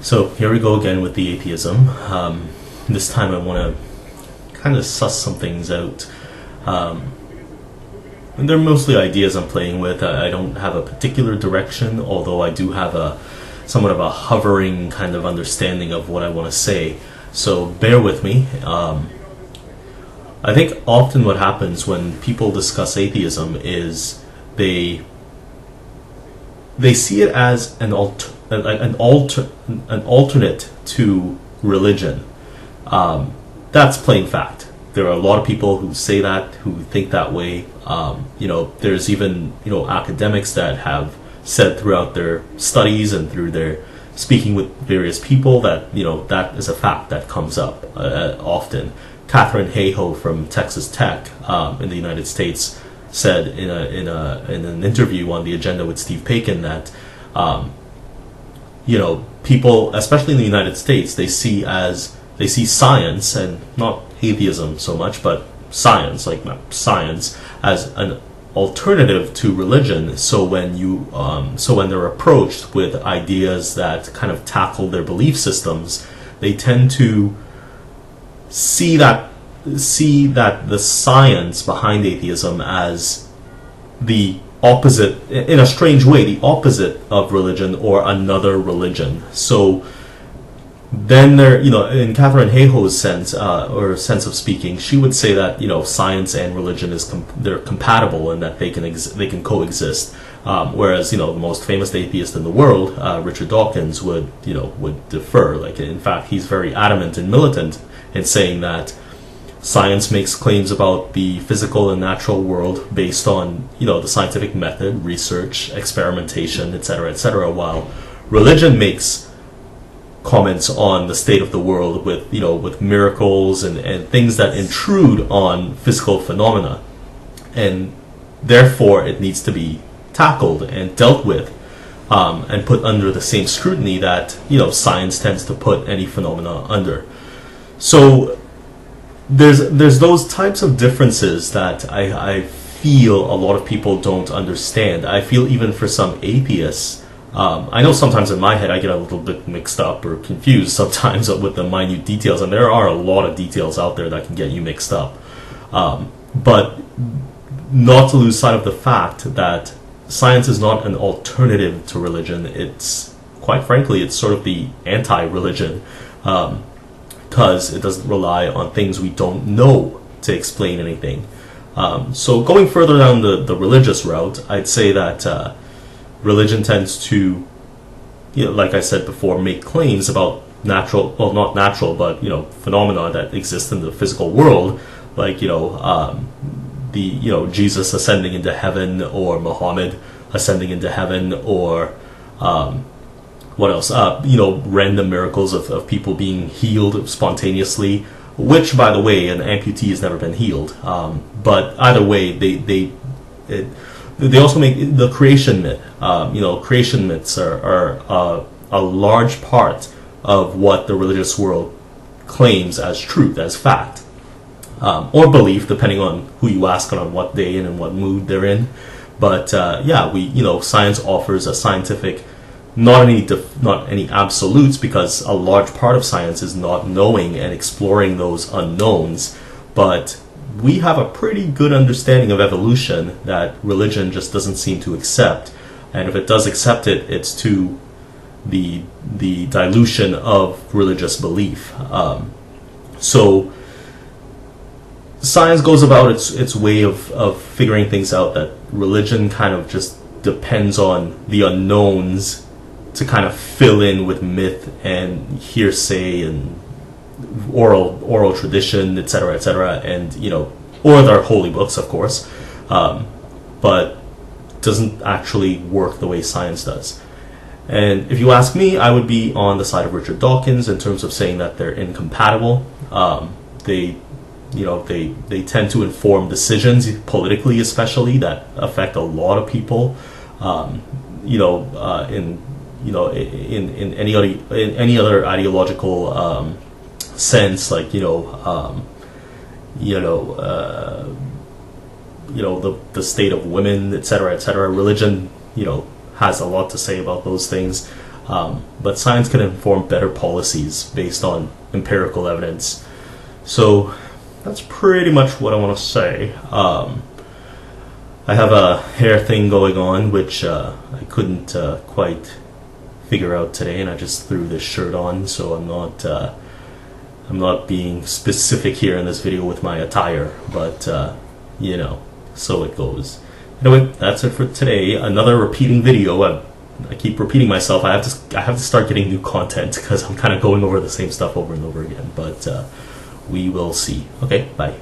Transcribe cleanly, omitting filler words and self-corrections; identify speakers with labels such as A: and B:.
A: So here we go again with the atheism. This time I want to kind of suss some things out. And they're mostly ideas I'm playing with. I don't have a particular direction, although I do have a somewhat of a hovering kind of understanding of what I want to say. So bear with me. I think often what happens when people discuss atheism is they see it as an alternate to religion. That's plain fact. There are a lot of people who say that, who think that way. There's even academics that have said throughout their studies and through their speaking with various people that that is a fact that comes up often. Catherine Hayhoe from Texas Tech in the United States said in an interview on The Agenda with Steve Paikin that people, especially in the United States, they see science, and not atheism so much, but science as an alternative to religion. So when they're approached with ideas that kind of tackle their belief systems, they tend to see that the science behind atheism as the opposite, in a strange way, the opposite of religion or another religion. So then there, in Catherine Hayhoe's sense of speaking, she would say that science and religion they're compatible and that they can coexist. Whereas the most famous atheist in the world, Richard Dawkins, would defer. Like, in fact, he's very adamant and militant in saying that science makes claims about the physical and natural world based on the scientific method, research, experimentation, etc., while religion makes comments on the state of the world with miracles and things that intrude on physical phenomena, and therefore it needs to be tackled and dealt with and put under the same scrutiny that science tends to put any phenomena under. So there's those types of differences that I feel a lot of people don't understand. I feel even for some atheists, I know sometimes in my head I get a little bit mixed up or confused sometimes with the minute details, and there are a lot of details out there that can get you mixed up. But not to lose sight of the fact that science is not an alternative to religion. It's, quite frankly, it's sort of the anti-religion, because it doesn't rely on things we don't know to explain anything. So going further down the religious route, I'd say that religion tends to, like I said before, make claims about not natural, but phenomena that exist in the physical world, like Jesus ascending into heaven, or Muhammad ascending into heaven, or what else? Random miracles of people being healed spontaneously, which, by the way, an amputee has never been healed. But either way, they also make the creation myth. Creation myths are a large part of what the religious world claims as truth, as fact, or belief, depending on who you ask and on what day and in what mood they're in. But science offers a scientific, not any absolutes, because a large part of science is not knowing and exploring those unknowns. But we have a pretty good understanding of evolution that religion just doesn't seem to accept, and if it does accept it, it's to the dilution of religious belief. So science goes about its way of figuring things out, that religion kind of just depends on the unknowns to kind of fill in with myth and hearsay and oral tradition, etc., and or their holy books, of course, but doesn't actually work the way science does. And if you ask me, I would be on the side of Richard Dawkins in terms of saying that they're incompatible. They tend to inform decisions politically, especially, that affect a lot of people. In any other ideological sense, like the state of women, etc., etc. Religion, has a lot to say about those things. But science can inform better policies based on empirical evidence. So that's pretty much what I want to say. I have a hair thing going on, which I couldn't quite figure out today, and I just threw this shirt on, so I'm not being specific here in this video with my attire, but so it goes. Anyway, that's it for today. Another repeating video. I keep repeating myself. I have to start getting new content because I'm kind of going over the same stuff over and over again. But we will see. Okay, bye.